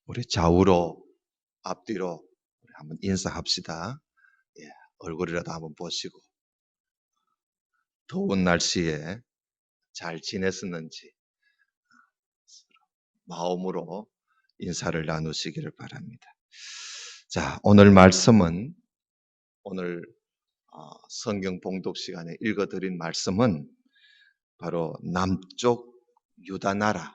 우리 좌우로 앞뒤로 우리 한번 인사합시다. 예, 얼굴이라도 한번 보시고 더운 날씨에 잘 지냈었는지 마음으로 인사를 나누시기를 바랍니다. 자, 오늘 말씀은 오늘 성경 봉독 시간에 읽어드린 말씀은 바로 남쪽 유다 나라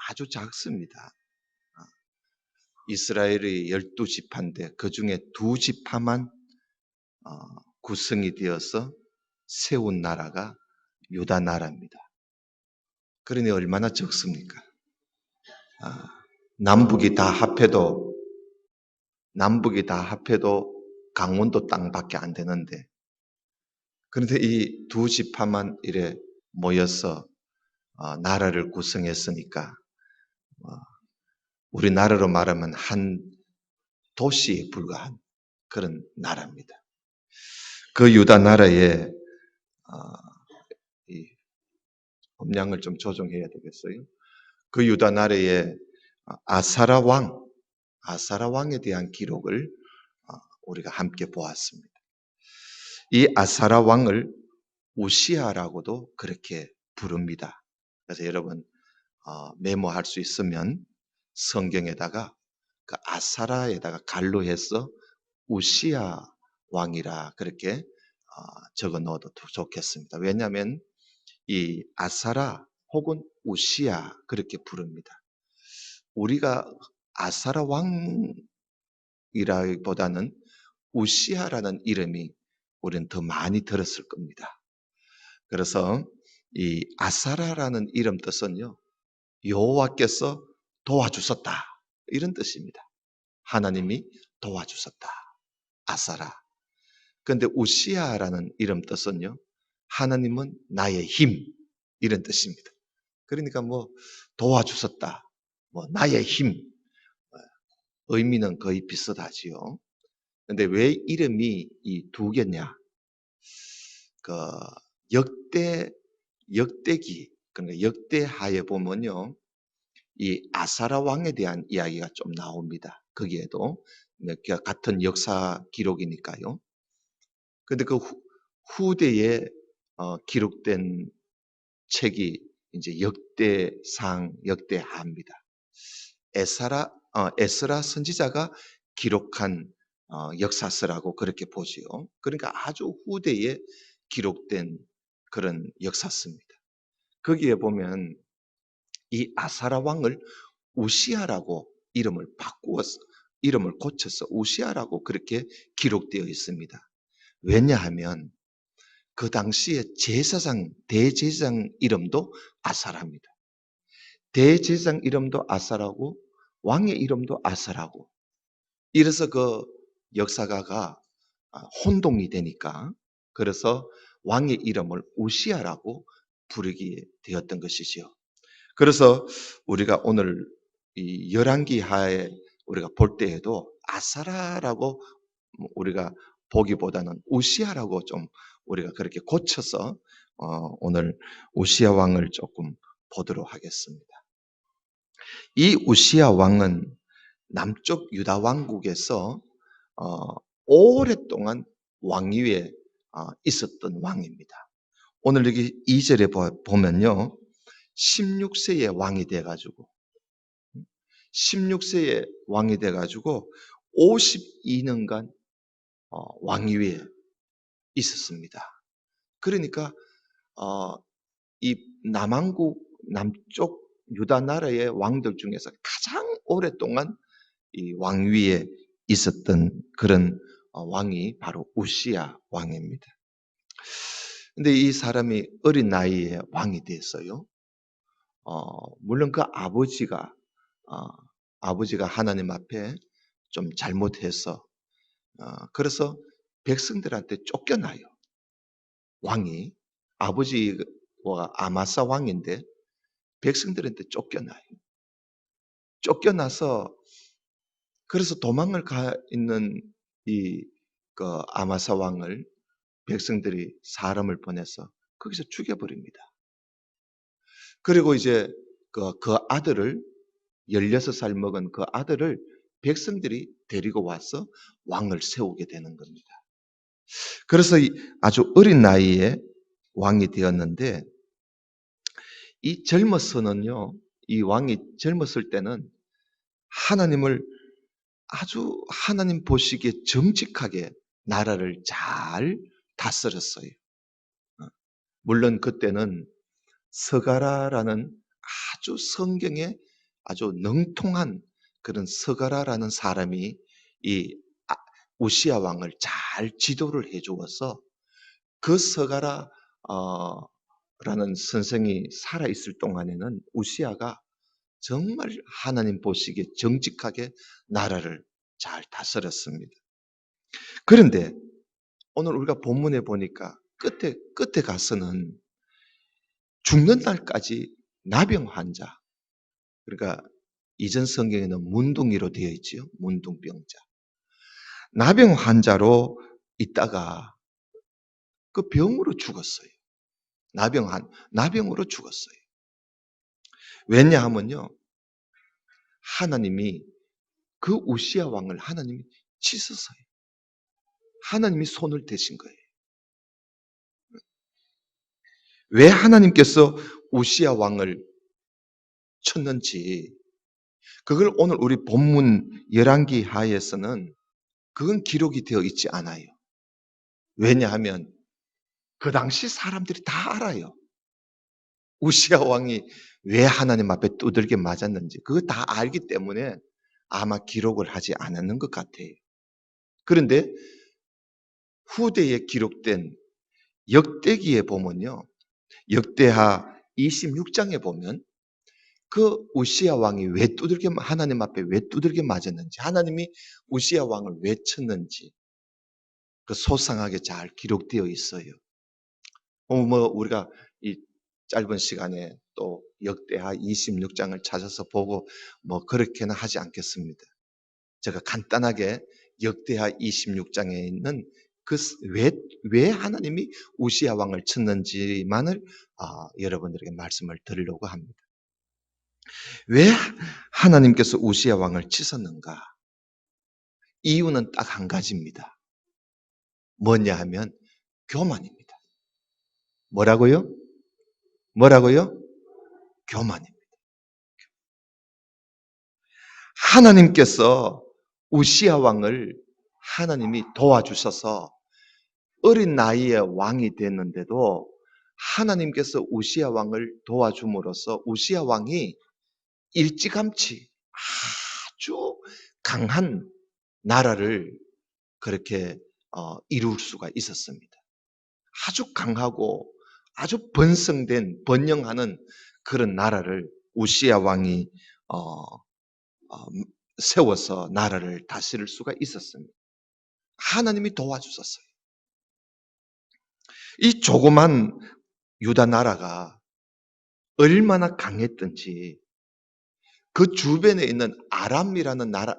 아주 작습니다. 이스라엘의 12지파인데 그 중에 2지파만 구성이 되어서 세운 나라가 유다 나라입니다. 그러니 얼마나 적습니까? 남북이 다 합해도 강원도 땅밖에 안 되는데, 그런데 이 2지파만 이래 모여서 나라를 구성했으니까 우리나라로 말하면 한 도시에 불과한 그런 나라입니다. 그 유다 나라에 이 음량을 좀 조정해야 되겠어요. 그 유다 나라의 아사라 왕에 대한 기록을 우리가 함께 보았습니다. 이 아사라 왕을 우시아라고도 그렇게 부릅니다. 그래서 여러분 메모할 수 있으면 성경에다가 그 아사라에다가 갈로 해서 우시아 왕이라 그렇게 적어 넣어도 좋겠습니다. 왜냐하면 이 아사라 혹은 우시아 그렇게 부릅니다. 우리가 아사라 왕이라기보다는 우시아라는 이름이 우리는 더 많이 들었을 겁니다. 그래서 이 아사라라는 이름 뜻은요, 여호와께서 도와주셨다 이런 뜻입니다. 하나님이 도와주셨다. 아사라. 그런데 우시아라는 이름 뜻은요, 하나님은 나의 힘 이런 뜻입니다. 그러니까 도와주셨다, 나의 힘, 의미는 거의 비슷하지요. 그런데 왜 이름이 이 2개냐? 그 역대기, 그러니까 역대하에 보면요, 이 아사라 왕에 대한 이야기가 좀 나옵니다. 거기에도 같은 역사 기록이니까요. 그런데 그 후대에 기록된 책이 이제 역대하입니다. 에스라 선지자가 기록한 역사서라고 그렇게 보지요. 그러니까 아주 후대에 기록된 그런 역사서입니다. 거기에 보면 이 아사라 왕을 우시아라고 이름을 고쳐서 우시아라고 그렇게 기록되어 있습니다. 왜냐하면 그 당시에 대제사장 이름도 아사라입니다. 대제사장 이름도 아사라고 왕의 이름도 아사라고, 이래서 그 역사가가 혼동이 되니까 그래서 왕의 이름을 우시아라고 부르게 되었던 것이지요. 그래서 우리가 오늘 이 열왕기하에 우리가 볼 때에도 아사라라고 우리가 보기보다는 우시아라고 좀 우리가 그렇게 고쳐서 오늘 우시아 왕을 조금 보도록 하겠습니다. 이 우시아 왕은 남쪽 유다 왕국에서 오랫동안 왕위에 있었던 왕입니다. 오늘 여기 2절에 보면요, 16세에 왕이 돼가지고 52년간 왕위에 있었습니다. 그러니까 이 남쪽 유다 나라의 왕들 중에서 가장 오랫동안 이 왕위에 있었던 그런 왕이 바로 우시아 왕입니다. 근데 이 사람이 어린 나이에 왕이 됐어요. 물론 그 아버지가 하나님 앞에 좀 잘못해서 그래서 백성들한테 쫓겨나요. 왕이, 아버지가 아마사 왕인데 백성들한테 쫓겨나서 그래서 도망을 가 있는 그 아마사 왕을 백성들이 사람을 보내서 거기서 죽여버립니다. 그리고 이제 그 아들을 16살 먹은 그 아들을 백성들이 데리고 와서 왕을 세우게 되는 겁니다. 그래서 아주 어린 나이에 왕이 되었는데, 이 젊어서는요, 이 왕이 젊었을 때는 하나님을 아주 하나님 보시기에 정직하게 나라를 잘 다스렸어요. 물론 그때는 서가라라는 아주 성경에 아주 능통한 그런 서가라라는 사람이 이 우시야 왕을 잘 지도를 해 주어서, 그 서가라 라는 선생이 살아 있을 동안에는 우시야가 정말 하나님 보시기에 정직하게 나라를 잘 다스렸습니다. 그런데 오늘 우리가 본문에 보니까 끝에 가서는 죽는 날까지 나병 환자, 그러니까 이전 성경에는 문둥이로 되어 있지요. 문둥병자. 나병 환자로 있다가 그 병으로 죽었어요. 나병으로 죽었어요. 왜냐하면요, 하나님이 그 우시야 왕을 하나님이 치셨어요. 하나님이 손을 대신 거예요. 왜 하나님께서 우시야 왕을 쳤는지, 그걸 오늘 우리 본문 열왕기 하에서는 그건 기록이 되어 있지 않아요. 왜냐하면 그 당시 사람들이 다 알아요. 우시야 왕이 왜 하나님 앞에 두들겨 맞았는지 그거 다 알기 때문에 아마 기록을 하지 않았는 것 같아요. 그런데 후대에 기록된 역대기에 보면요, 역대하 26장에 보면 그 우시야 왕이 왜 하나님 앞에 왜 두들겨 맞았는지, 하나님이 우시야 왕을 왜 쳤는지 그 소상하게 잘 기록되어 있어요. 우리가 이 짧은 시간에 또 역대하 26장을 찾아서 보고 그렇게는 하지 않겠습니다. 제가 간단하게 역대하 26장에 있는 왜 하나님이 우시야 왕을 쳤는지만을 여러분들에게 말씀을 드리려고 합니다. 왜 하나님께서 우시야 왕을 치셨는가? 이유는 딱 한 가지입니다. 뭐냐 하면 교만입니다. 뭐라고요? 교만입니다. 하나님께서 우시야 왕을 하나님이 도와주셔서 어린 나이에 왕이 됐는데도 하나님께서 우시야 왕을 도와줌으로써 우시야 왕이 일찌감치 아주 강한 나라를 그렇게 이룰 수가 있었습니다. 아주 강하고 아주 번영하는 그런 나라를 우시야 왕이 세워서 나라를 다스릴 수가 있었습니다. 하나님이 도와주셨어요. 이 조그만 유다 나라가 얼마나 강했던지, 그 주변에 있는 아람이라는 나라,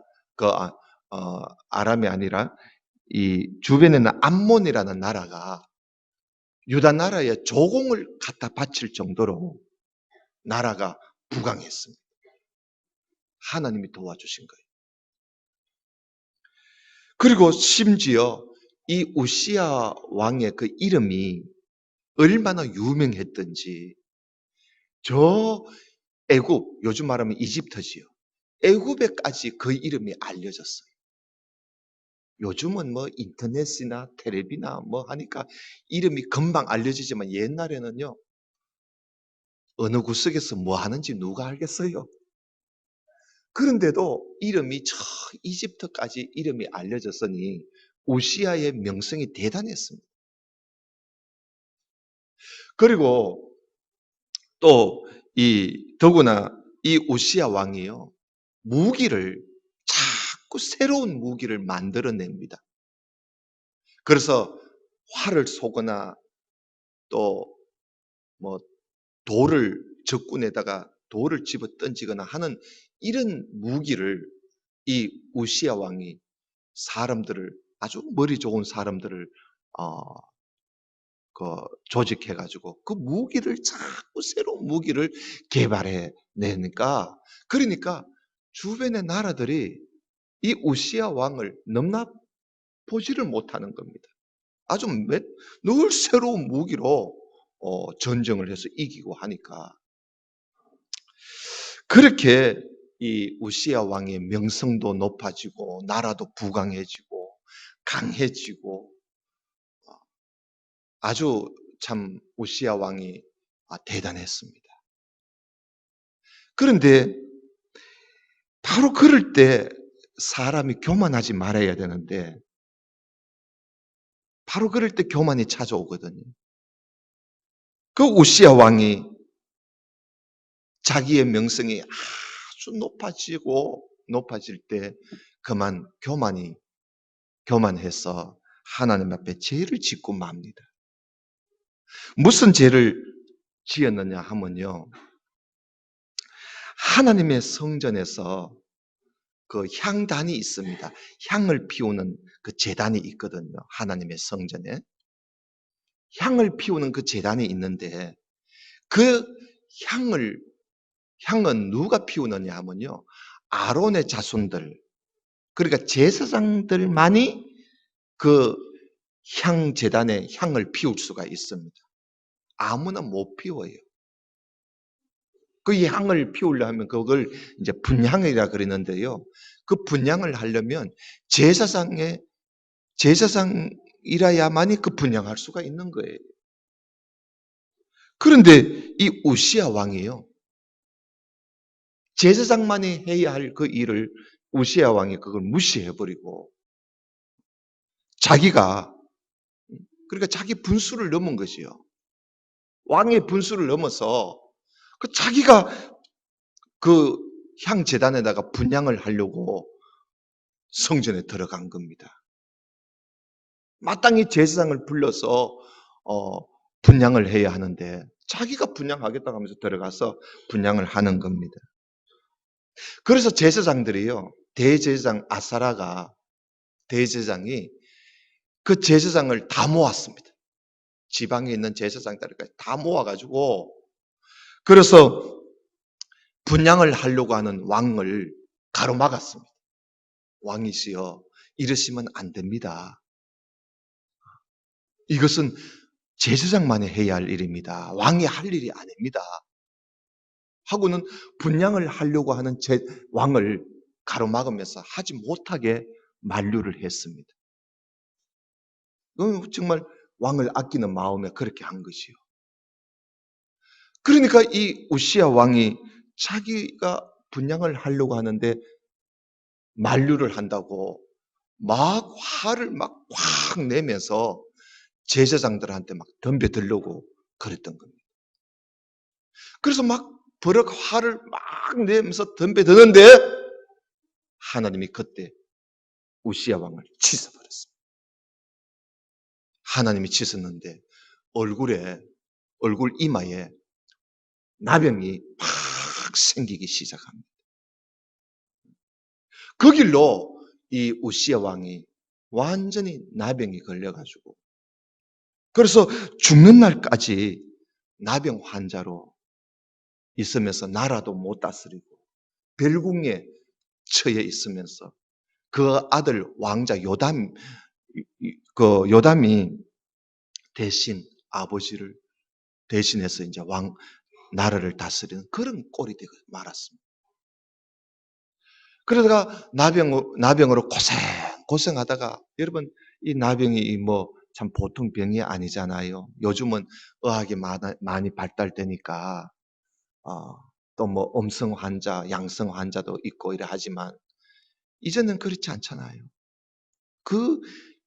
아람이 아니라 이 주변에 있는 암몬이라는 나라가 유다 나라에 조공을 갖다 바칠 정도로 나라가 부강했습니다. 하나님이 도와주신 거예요. 그리고 심지어 이 우시야 왕의 그 이름이 얼마나 유명했던지, 저 애굽, 요즘 말하면 이집트지요. 애굽에까지 그 이름이 알려졌어요. 요즘은 인터넷이나 텔레비나 하니까 이름이 금방 알려지지만 옛날에는요, 어느 구석에서 뭐 하는지 누가 알겠어요? 그런데도 이름이 저 이집트까지 이름이 알려졌으니 우시야의 명성이 대단했습니다. 그리고 또 더구나 이 우시야 왕이요, 무기를 자꾸 새로운 무기를 만들어냅니다. 그래서 활을 쏘거나 또 돌을 적군에다가 돌을 집어 던지거나 하는 이런 무기를 이 우시야 왕이 사람들을, 아주 머리 좋은 사람들을 어, 조직해가지고 그 무기를 자꾸 새로운 무기를 개발해 내니까, 그러니까 주변의 나라들이 이 우시야 왕을 넘나 보지를 못하는 겁니다. 아주 늘 새로운 무기로 전쟁을 해서 이기고 하니까 그렇게 이 우시야 왕의 명성도 높아지고 나라도 부강해지고 강해지고 아주 참 우시야 왕이 대단했습니다. 그런데 바로 그럴 때 사람이 교만하지 말아야 되는데 바로 그럴 때 교만이 찾아오거든요. 그 우시야 왕이 자기의 명성이 아주 높아질 때 그만 교만해서 하나님 앞에 죄를 짓고 맙니다. 무슨 죄를 지었느냐 하면요. 하나님의 성전에서 그 향단이 있습니다. 향을 피우는 그 제단이 있거든요. 하나님의 성전에. 향을 피우는 그 제단이 있는데 그 향은 누가 피우느냐 하면요. 아론의 자손들, 그러니까 제사장들만이 그 향 제단에 향을 피울 수가 있습니다. 아무나 못 피워요. 그 향을 피우려 하면 그걸 이제 분향이라 그러는데요. 그 분향을 하려면 제사장이라야만이 그 분향할 수가 있는 거예요. 그런데 이 우시야 왕이요. 제사장만이 해야 할 그 일을 우시야 왕이 그걸 무시해버리고 자기가 그러니까 자기 분수를 넘은 것이요. 왕의 분수를 넘어서 그 자기가 그 향 제단에다가 분향을 하려고 성전에 들어간 겁니다. 마땅히 제사장을 불러서 분향을 해야 하는데 자기가 분향하겠다고 하면서 들어가서 분향을 하는 겁니다. 그래서 제사장들이요. 대제사장 아사라가 대제사장이 그 제사장을 다 모았습니다. 지방에 있는 제사장들까지 다 모아가지고 그래서 분향을 하려고 하는 왕을 가로막았습니다. 왕이시여 이러시면 안 됩니다. 이것은 제사장만이 해야 할 일입니다. 왕이 할 일이 아닙니다. 하고는 분향을 하려고 하는 왕을 가로막으면서 하지 못하게 만류를 했습니다. 정말 왕을 아끼는 마음에 그렇게 한 것이요. 그러니까 이 우시야 왕이 자기가 분향을 하려고 하는데 만류를 한다고 막 화를 막 확 내면서 제사장들한테 막 덤벼들려고 그랬던 겁니다. 그래서 막 버럭 화를 막 내면서 덤벼드는데 하나님이 그때 우시야 왕을 치서버렸습니다. 하나님이 치셨는데 얼굴 이마에 나병이 팍 생기기 시작합니다. 그 길로 이 우시야 왕이 완전히 나병이 걸려가지고 그래서 죽는 날까지 나병 환자로 있으면서 나라도 못 다스리고 별궁에 처해 있으면서 그 아들 왕자 요담이 대신 아버지를 대신해서 이제 나라를 다스리는 그런 꼴이 되고 말았습니다. 그러다가 나병으로 고생하다가 여러분 이 나병이 뭐 참 보통 병이 아니잖아요. 요즘은 의학이 많이 발달되니까 또 뭐 음성 환자, 양성 환자도 있고 이래 하지만 이제는 그렇지 않잖아요. 그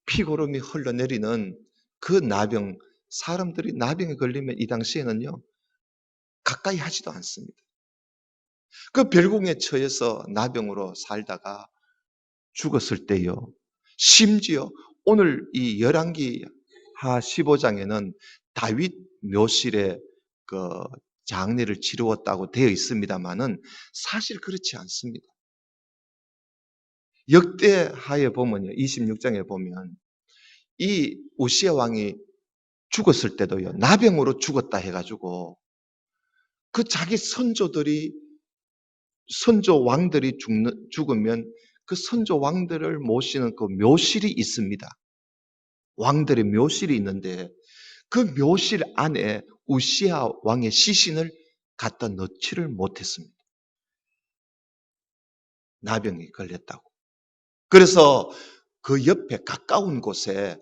피고름이 흘러내리는 그 나병, 사람들이 나병에 걸리면 이 당시에는요 가까이 하지도 않습니다. 그 별궁에 처해서 나병으로 살다가 죽었을 때요. 심지어 오늘 이 열왕기 하 15장에는 다윗 묘실에 그 장례를 치루었다고 되어 있습니다만은 사실 그렇지 않습니다. 역대하에 보면요. 26장에 보면 이 우시야 왕이 죽었을 때도요. 나병으로 죽었다 해가지고 그 자기 선조들이 선조 왕들이 죽으면 그 선조 왕들을 모시는 그 묘실이 있습니다. 왕들의 묘실이 있는데 그 묘실 안에 우시야 왕의 시신을 갖다 넣지를 못했습니다. 나병이 걸렸다고. 그래서 그 옆에 가까운 곳에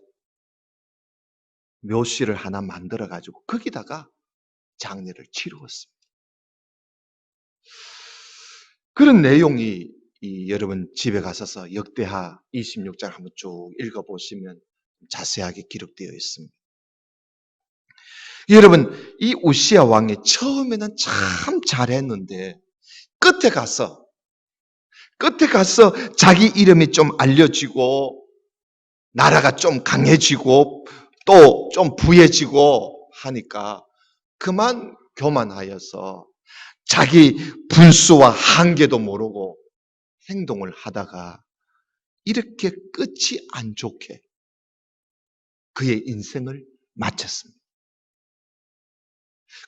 묘실을 하나 만들어 가지고 거기다가 장례를 치루었습니다. 그런 내용이 여러분 집에 가셔서 역대하 26장 한번 쭉 읽어보시면 자세하게 기록되어 있습니다. 여러분, 이 우시야 왕이 처음에는 참 잘했는데 끝에 가서 자기 이름이 좀 알려지고 나라가 좀 강해지고 또 좀 부해지고 하니까 그만 교만하여서 자기 분수와 한계도 모르고 행동을 하다가 이렇게 끝이 안 좋게 그의 인생을 마쳤습니다.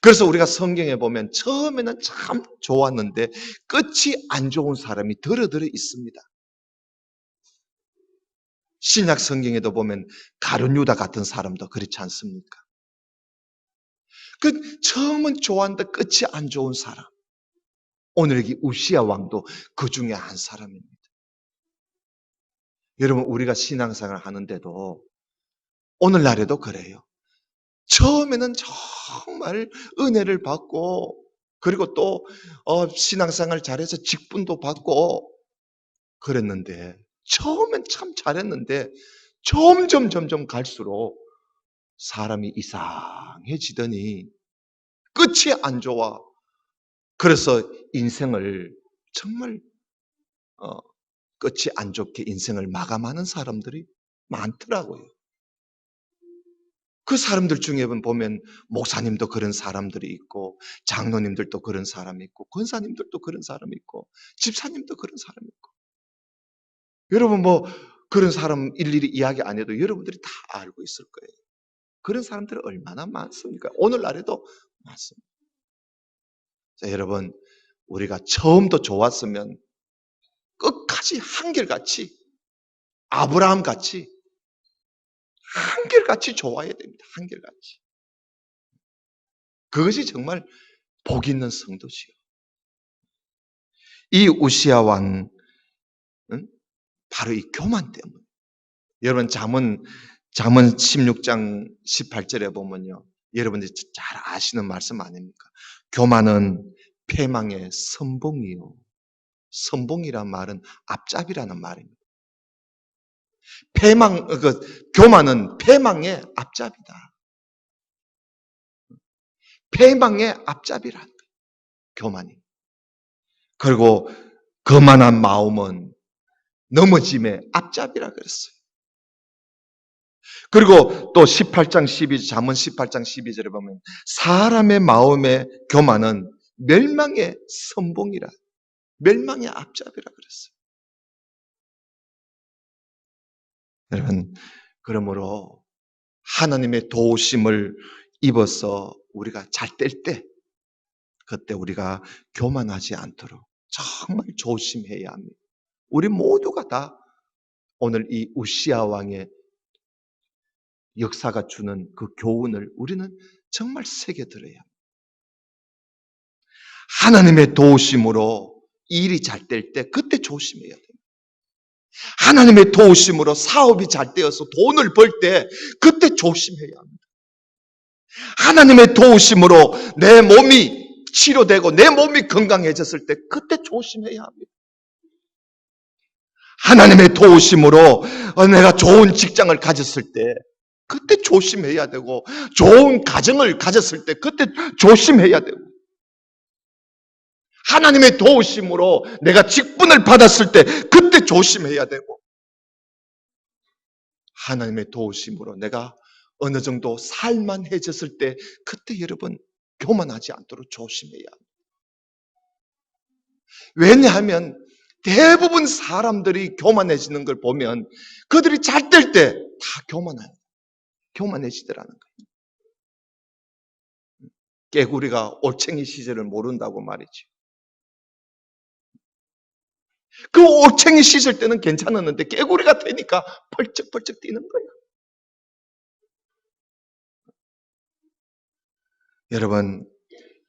그래서 우리가 성경에 보면 처음에는 참 좋았는데 끝이 안 좋은 사람이 더러더러 있습니다. 신약 성경에도 보면 가룟 유다 같은 사람도 그렇지 않습니까? 그 처음은 좋았는데 끝이 안 좋은 사람. 오늘 여기 우시야 왕도 그 중에 한 사람입니다. 여러분, 우리가 신앙생활 하는데도 오늘날에도 그래요. 처음에는 정말 은혜를 받고 그리고 또 신앙생활 잘해서 직분도 받고 그랬는데 처음엔 참 잘했는데 점점 갈수록 사람이 이상해지더니 끝이 안 좋아. 그래서 인생을 정말 끝이 안 좋게 인생을 마감하는 사람들이 많더라고요. 그 사람들 중에 보면 목사님도 그런 사람들이 있고 장로님들도 그런 사람이 있고 권사님들도 그런 사람이 있고 집사님도 그런 사람이 있고 여러분 그런 사람 일일이 이야기 안 해도 여러분들이 다 알고 있을 거예요. 그런 사람들이 얼마나 많습니까? 오늘날에도 많습니다. 자, 여러분 우리가 처음도 좋았으면 끝까지 한결같이 아브라함같이 한결같이 좋아야 됩니다. 한결같이. 그것이 정말 복 있는 성도시요. 이 우시야 왕 바로 이 교만 때문에. 여러분 잠언 16장 18절에 보면요. 여러분들이 잘 아시는 말씀 아닙니까? 교만은 패망의 선봉이요. 선봉이란 말은 앞잡이라는 말입니다. 교만은 패망의 앞잡이다. 패망의 앞잡이란 거예요. 교만이. 그리고 거만한 마음은 넘어짐의 앞잡이라 그랬어요. 그리고 또 18장 12절, 잠언 18장 12절에 보면 사람의 마음의 교만은 멸망의 선봉이라, 멸망의 앞잡이라 그랬어요. 여러분, 그러므로 하나님의 도우심을 입어서 우리가 잘 뗄 때, 그때 우리가 교만하지 않도록 정말 조심해야 합니다. 우리 모두가 다 오늘 이 우시야 왕의 역사가 주는 그 교훈을 우리는 정말 새겨들어야 합니다. 하나님의 도우심으로 일이 잘 될 때 그때 조심해야 됩니다. 하나님의 도우심으로 사업이 잘 되어서 돈을 벌 때 그때 조심해야 합니다. 하나님의 도우심으로 내 몸이 치료되고 내 몸이 건강해졌을 때 그때 조심해야 합니다. 하나님의 도우심으로 내가 좋은 직장을 가졌을 때 그때 조심해야 되고 좋은 가정을 가졌을 때 그때 조심해야 되고 하나님의 도우심으로 내가 직분을 받았을 때 그때 조심해야 되고 하나님의 도우심으로 내가 어느 정도 살만해졌을 때 그때 여러분 교만하지 않도록 조심해야 합니다. 왜냐하면 대부분 사람들이 교만해지는 걸 보면 그들이 잘 될 때 다 교만해지더라는 거예요. 깨구리가 올챙이 시절을 모른다고 말이죠. 그 올챙이 씻을 때는 괜찮았는데 깨구리가 되니까 펄쩍펄쩍 뛰는 거예요. 여러분,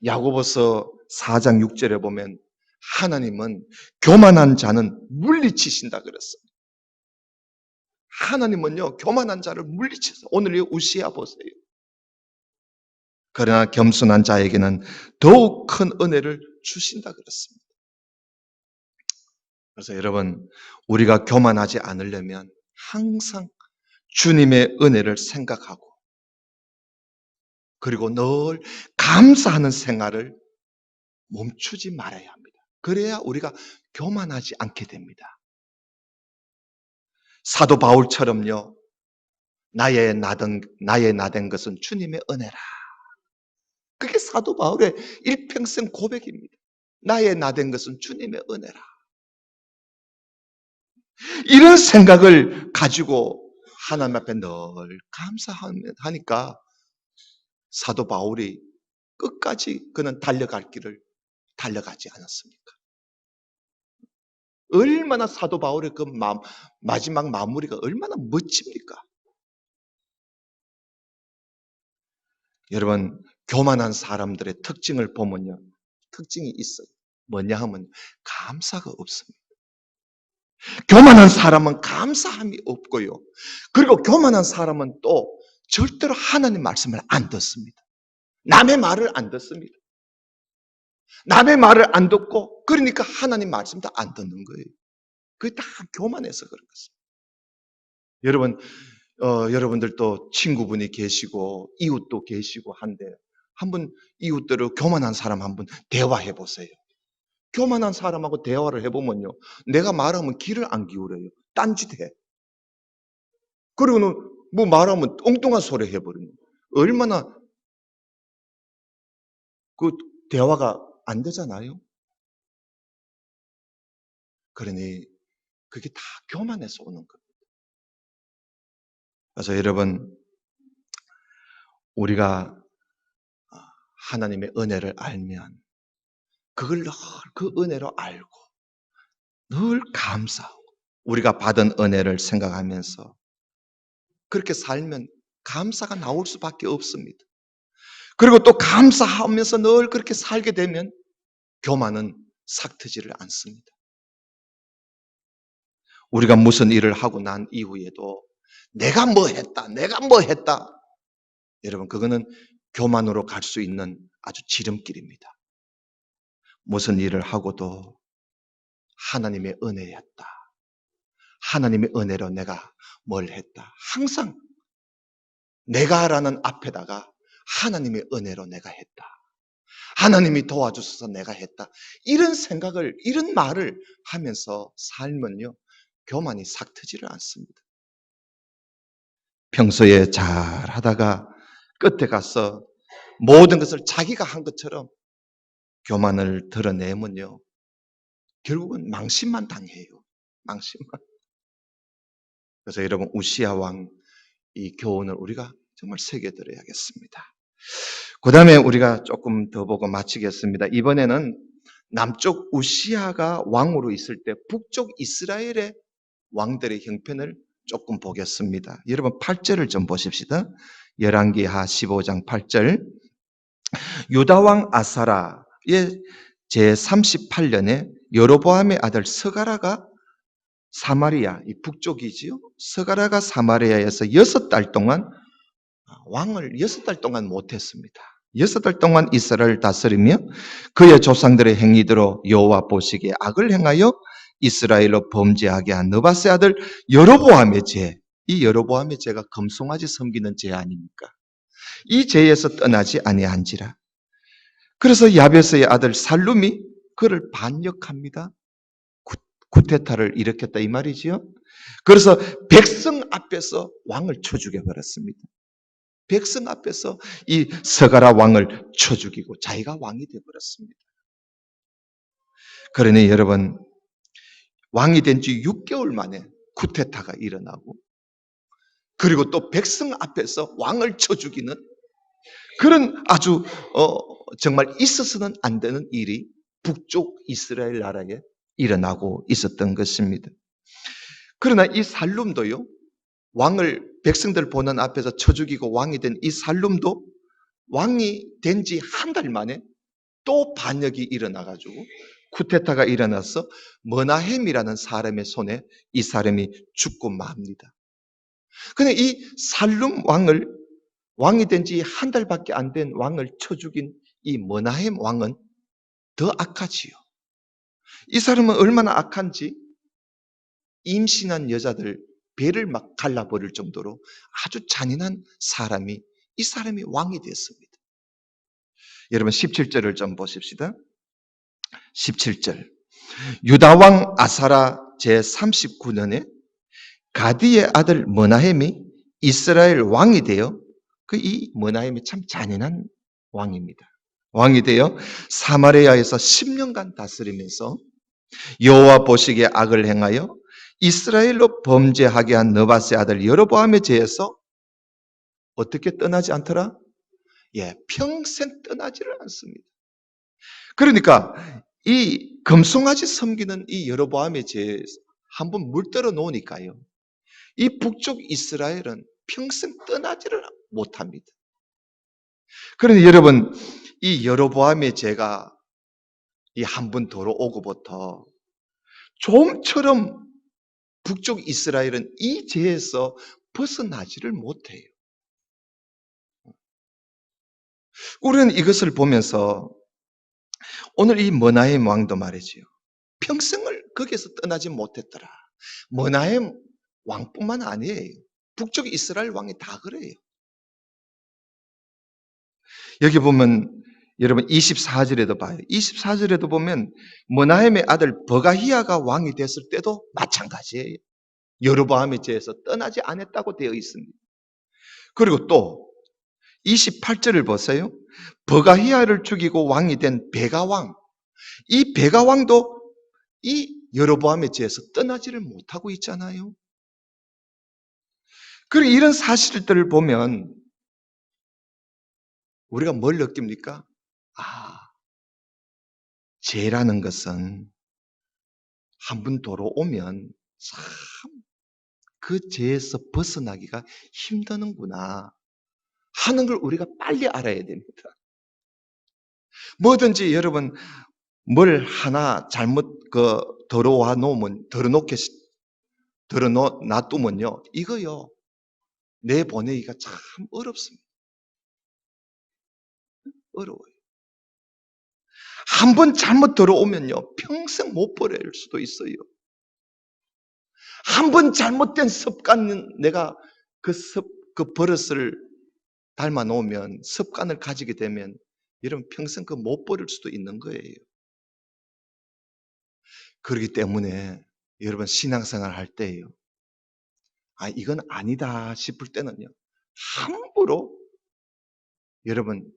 야고보서 4장 6절에 보면 하나님은 교만한 자는 물리치신다 그랬어요. 하나님은요, 교만한 자를 물리치세요. 오늘 이 우시야 보세요. 그러나 겸손한 자에게는 더욱 큰 은혜를 주신다 그랬습니다. 그래서 여러분, 우리가 교만하지 않으려면 항상 주님의 은혜를 생각하고, 그리고 늘 감사하는 생활을 멈추지 말아야 합니다. 그래야 우리가 교만하지 않게 됩니다. 사도 바울처럼요, 나의 나된 것은 주님의 은혜라. 그게 사도 바울의 일평생 고백입니다. 나의 나된 것은 주님의 은혜라. 이런 생각을 가지고 하나님 앞에 늘 감사하니까 사도 바울이 끝까지 그는 달려갈 길을 달려가지 않았습니까? 얼마나 사도 바울의 그 마지막 마무리가 얼마나 멋집니까? 여러분, 교만한 사람들의 특징을 보면요, 특징이 있어요. 뭐냐 하면 감사가 없습니다. 교만한 사람은 감사함이 없고요. 그리고 교만한 사람은 또 절대로 하나님 말씀을 안 듣습니다. 남의 말을 안 듣습니다. 남의 말을 안 듣고, 그러니까 하나님 말씀도 안 듣는 거예요. 그게 다 교만해서 그런 것입니다. 여러분, 여러분들도 친구분이 계시고 이웃도 계시고 한데, 한번 이웃들을 교만한 사람 한번 대화해 보세요. 교만한 사람하고 대화를 해보면요, 내가 말하면 귀를 안 기울여요. 딴짓해. 그리고는 뭐 말하면 엉뚱한 소리 해버리는 거예요. 얼마나 그 대화가 안 되잖아요. 그러니 그게 다 교만해서 오는 겁니다. 그래서 여러분, 우리가 하나님의 은혜를 알면 그걸 늘 그 은혜로 알고 늘 감사하고 우리가 받은 은혜를 생각하면서 그렇게 살면 감사가 나올 수밖에 없습니다. 그리고 또 감사하면서 늘 그렇게 살게 되면 교만은 삭트지를 않습니다. 우리가 무슨 일을 하고 난 이후에도 내가 뭐 했다, 내가 뭐 했다. 여러분, 그거는 교만으로 갈 수 있는 아주 지름길입니다. 무슨 일을 하고도 하나님의 은혜였다. 하나님의 은혜로 내가 뭘 했다. 항상 내가라는 앞에다가 하나님의 은혜로 내가 했다. 하나님이 도와주셔서 내가 했다. 이런 생각을, 이런 말을 하면서 살면요, 교만이 삭트지를 않습니다. 평소에 잘 하다가 끝에 가서 모든 것을 자기가 한 것처럼 교만을 드러내면요, 결국은 망신만 당해요. 망신만. 그래서 여러분, 우시야 왕 이 교훈을 우리가 정말 새겨들어야겠습니다. 그 다음에 우리가 조금 더 보고 마치겠습니다. 이번에는 남쪽 우시야가 왕으로 있을 때 북쪽 이스라엘의 왕들의 형편을 조금 보겠습니다. 여러분 8절을 좀 보십시다. 열왕기하 15장 8절. 유다왕 아사라의 제38년에 여로보암의 아들 스가랴가 사마리아, 이 북쪽이지요. 스가랴가 사마리아에서 6달 동안 왕을 6달 동안 못했습니다. 6달 동안 이스라엘을 다스리며 그의 조상들의 행위대로 여호와 보시기에 악을 행하여 이스라엘로 범죄하게 한 느바세 아들 여로보암의 죄. 이 여로보암의 죄가 금송아지 섬기는 죄 아닙니까? 이 죄에서 떠나지 아니한지라. 그래서 야베스의 아들 살룸이 그를 반역합니다. 쿠데타를 일으켰다 이 말이지요. 그래서 백성 앞에서 왕을 쳐 죽여버렸습니다. 백성 앞에서 이 스가랴 왕을 쳐 죽이고 자기가 왕이 되어버렸습니다. 그러니 여러분, 왕이 된 지 6개월 만에 쿠데타가 일어나고, 그리고 또 백성 앞에서 왕을 쳐 죽이는 그런 아주 정말 있어서는 안 되는 일이 북쪽 이스라엘 나라에 일어나고 있었던 것입니다. 그러나 이 살룸도요, 백성들 보는 앞에서 쳐 죽이고 왕이 된 이 살룸도 왕이 된 지 한 달 만에 또 반역이 일어나가지고 쿠데타가 일어나서 머나헴이라는 사람의 손에 이 사람이 죽고 맙니다. 근데 이 살룸 왕이 된 지 한 달밖에 안 된 왕을 쳐 죽인 이 머나헴 왕은 더 악하지요. 이 사람은 얼마나 악한지 임신한 여자들 배를 막 갈라버릴 정도로 아주 잔인한 사람이 이 사람이 왕이 됐습니다. 여러분 17절을 좀 보십시다. 17절. 유다왕 아사라 제39년에 가디의 아들 머나헴이 이스라엘 왕이 되어 이 머나헴이 참 잔인한 왕입니다. 왕이 되어 사마리아에서 10년간 다스리면서 여호와 보시기에 악을 행하여 이스라엘로 범죄하게 한 느바스의 아들 여로보암에 대해서 어떻게 떠나지 않더라? 평생 떠나지를 않습니다. 그러니까 이 금송아지 섬기는 이 여로보암에 대해서 한번 물들어 놓으니까요, 이 북쪽 이스라엘은 평생 떠나지를 못합니다. 그런데 여러분, 이 여로보암의 죄가 이 한 번 돌아오고부터 좀처럼 북쪽 이스라엘은 이 죄에서 벗어나지를 못해요. 우리는 이것을 보면서 오늘 이 머나헴 왕도 말이지요, 평생을 거기에서 떠나지 못했더라. 머나헴 왕뿐만 아니에요. 북쪽 이스라엘 왕이 다 그래요. 여기 보면 여러분 24절에도 봐요. 24절에도 보면 머나헴의 아들 버가히야가 왕이 됐을 때도 마찬가지예요. 여로보암에 대해서 떠나지 않았다고 되어 있습니다. 그리고 또 28절을 보세요. 버가히야를 죽이고 왕이 된 베가왕, 이 베가왕도 이 여로보암에 대해서 떠나지를 못하고 있잖아요. 그리고 이런 사실들을 보면 우리가 뭘 느낍니까? 죄라는 것은 한 번 돌아오면 참 그 죄에서 벗어나기가 힘드는구나 하는 걸 우리가 빨리 알아야 됩니다. 뭐든지 여러분 뭘 하나 잘못 놔두면요, 이거요 내보내기가 참 어렵습니다. 어려워요. 한 번 잘못 들어오면요 평생 못 버릴 수도 있어요. 한 번 잘못된 습관은 내가 그 버릇을 닮아 놓으면, 습관을 가지게 되면 여러분 평생 그 못 버릴 수도 있는 거예요. 그렇기 때문에 여러분 신앙생활 할 때요, 이건 아니다 싶을 때는요 함부로 여러분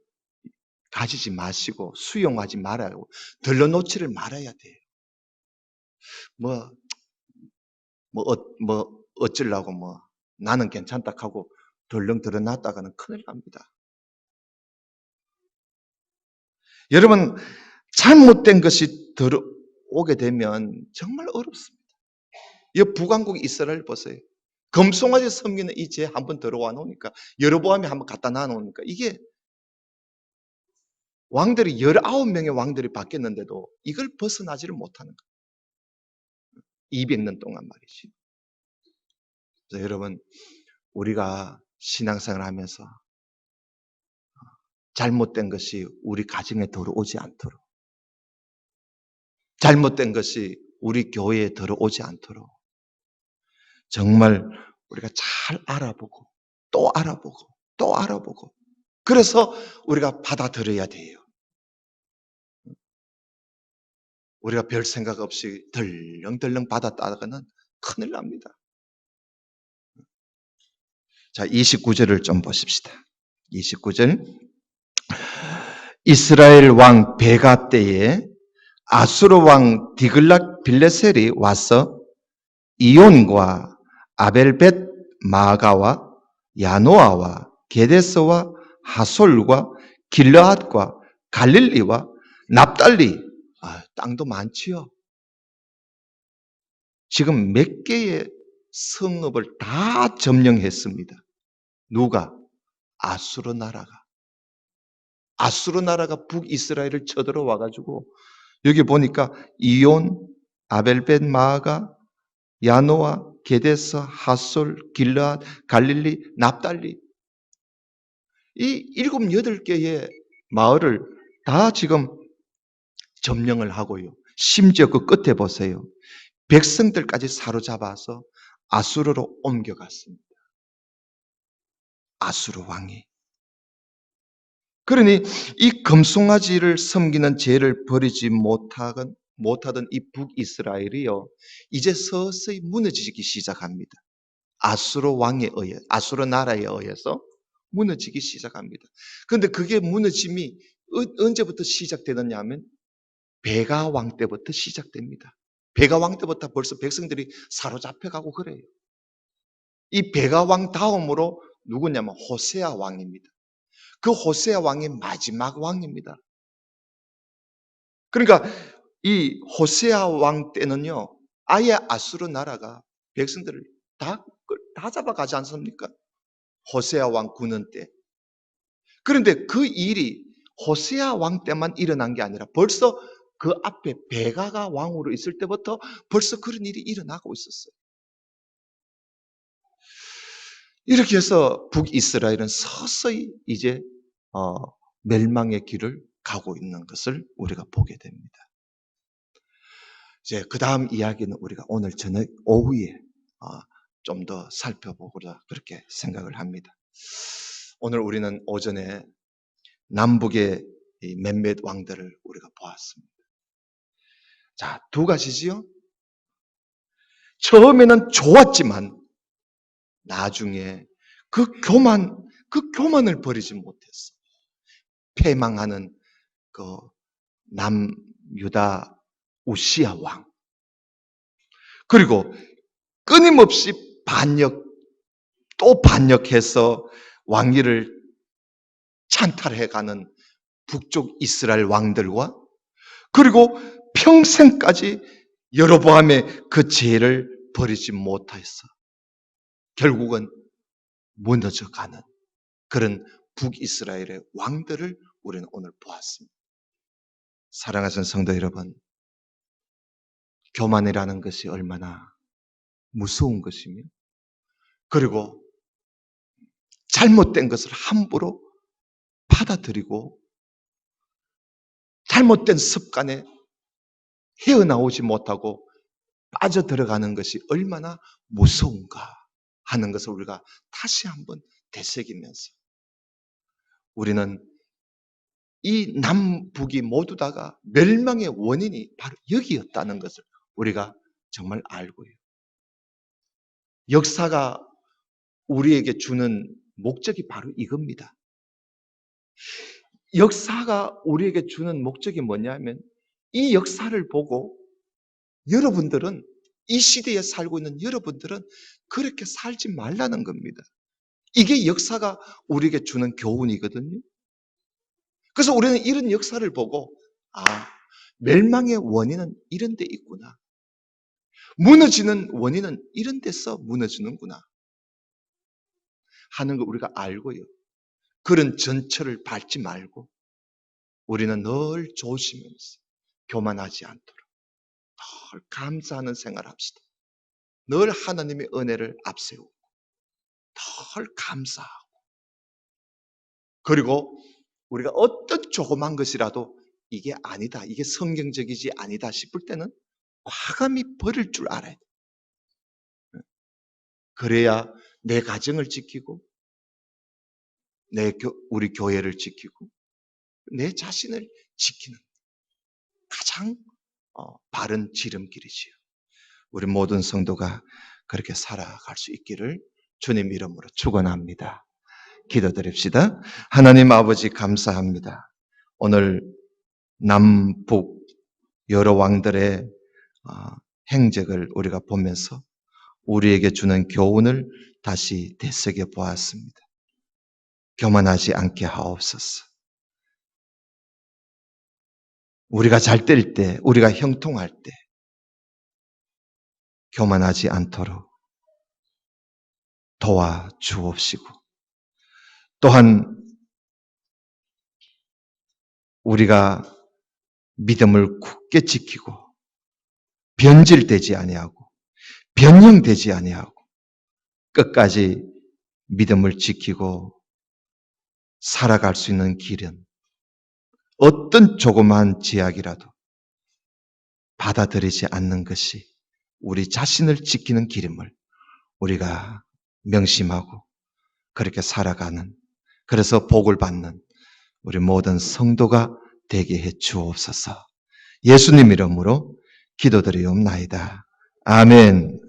가지지 마시고 수용하지 말아요. 들러놓지를 말아야 돼요. 어쩌려고 나는 괜찮다 하고 덜렁 들어놨다가는 큰일 납니다. 여러분 잘못된 것이 들어오게 되면 정말 어렵습니다. 이 북왕국 이스라엘 보세요. 금송아지 섬기는 이 죄 한번 들어와 놓으니까, 여로보암이 한번 갖다 놔 놓으니까 이게 왕들이 19명의 왕들이 바뀌었는데도 이걸 벗어나지를 못하는 거예요. 200년 동안 말이지. 그래서 여러분 우리가 신앙생활 하면서 잘못된 것이 우리 가정에 들어오지 않도록, 잘못된 것이 우리 교회에 들어오지 않도록 정말 우리가 잘 알아보고 또 알아보고 또 알아보고, 그래서 우리가 받아들여야 돼요. 우리가 별 생각 없이 덜렁덜렁 받았다가는 큰일 납니다. 자, 29절을 좀 보십시다. 29절. 이스라엘 왕 베가 때에 아수르 왕 디글랏 빌레셀이 와서 이온과 아벨벳 마가와 야노아와 게데스와 하솔과 길르앗과 갈릴리와 납달리, 땅도 많지요. 지금 몇 개의 성읍을 다 점령했습니다. 누가? 아수르 나라가. 아수르 나라가 북이스라엘을 쳐들어와 가지고 여기 보니까 이온, 아벨벳 마아가, 야노아, 게데서, 핫솔, 길르앗, 갈릴리, 납달리 이 7, 8개의 마을을 다 지금 점령을 하고요. 심지어 그 끝에 보세요. 백성들까지 사로잡아서 아수르로 옮겨갔습니다. 아수르 왕이. 그러니 이 금송아지를 섬기는 죄를 버리지 못하던 이 북이스라엘이요. 이제 서서히 무너지기 시작합니다. 아수르 나라에 의해서 무너지기 시작합니다. 그런데 그게 무너짐이 언제부터 시작되느냐 하면 베가 왕 때부터 시작됩니다. 베가 왕 때부터 벌써 백성들이 사로잡혀가고 그래요. 이 베가 왕 다음으로 누구냐면 호세아 왕입니다. 그 호세아 왕이 마지막 왕입니다. 그러니까 이 호세아 왕 때는요, 아예 아수르 나라가 백성들을 다 잡아가지 않습니까? 호세아 왕 군원 때. 그런데 그 일이 호세아 왕 때만 일어난 게 아니라 벌써 그 앞에 베가가 왕으로 있을 때부터 벌써 그런 일이 일어나고 있었어요. 이렇게 해서 북이스라엘은 서서히 이제 멸망의 길을 가고 있는 것을 우리가 보게 됩니다. 이제 그 다음 이야기는 우리가 오늘 저녁 오후에 좀 더 살펴보고자 그렇게 생각을 합니다. 오늘 우리는 오전에 남북의 이 몇몇 왕들을 우리가 보았습니다. 자, 두 가지지요. 처음에는 좋았지만 나중에 그 교만을 버리지 못했어. 패망하는 그 남유다 우시야 왕. 그리고 끊임없이 또 반역해서 왕위를 찬탈해가는 북쪽 이스라엘 왕들과 그리고 평생까지 여로보암의 그 죄를 버리지 못해서 결국은 무너져가는 그런 북이스라엘의 왕들을 우리는 오늘 보았습니다. 사랑하는 성도 여러분, 교만이라는 것이 얼마나 무서운 것이며 그리고 잘못된 것을 함부로 받아들이고 잘못된 습관에 헤어나오지 못하고 빠져들어가는 것이 얼마나 무서운가 하는 것을 우리가 다시 한번 되새기면서 우리는 이 남북이 모두 다가 멸망의 원인이 바로 여기였다는 것을 우리가 정말 알고요. 역사가 우리에게 주는 목적이 바로 이겁니다. 역사가 우리에게 주는 목적이 뭐냐면 이 역사를 보고 여러분들은 이 시대에 살고 있는 여러분들은 그렇게 살지 말라는 겁니다. 이게 역사가 우리에게 주는 교훈이거든요. 그래서 우리는 이런 역사를 보고 멸망의 원인은 이런 데 있구나. 무너지는 원인은 이런 데서 무너지는구나 하는 거 우리가 알고요. 그런 전철을 밟지 말고 우리는 늘 조심하면서 교만하지 않도록 늘 감사하는 생활을 합시다. 늘 하나님의 은혜를 앞세우고 늘 감사하고 그리고 우리가 어떤 조그만 것이라도 이게 아니다, 이게 성경적이지 아니다 싶을 때는 과감히 버릴 줄 알아야 돼. 그래야 내 가정을 지키고 우리 교회를 지키고 내 자신을 지키는 가장 바른 지름길이지요. 우리 모든 성도가 그렇게 살아갈 수 있기를 주님 이름으로 축원합니다. 기도드립시다. 하나님 아버지 감사합니다. 오늘 남북 여러 왕들의 행적을 우리가 보면서 우리에게 주는 교훈을 다시 되새겨 보았습니다. 교만하지 않게 하옵소서. 우리가 잘 될 때, 우리가 형통할 때 교만하지 않도록 도와주옵시고, 또한 우리가 믿음을 굳게 지키고 변질되지 아니하고 변형되지 아니하고 끝까지 믿음을 지키고 살아갈 수 있는 길은 어떤 조그마한 제약이라도 받아들이지 않는 것이 우리 자신을 지키는 길임을 우리가 명심하고 그렇게 살아가는, 그래서 복을 받는 우리 모든 성도가 되게 해 주옵소서. 예수님 이름으로 기도드리옵나이다. 아멘.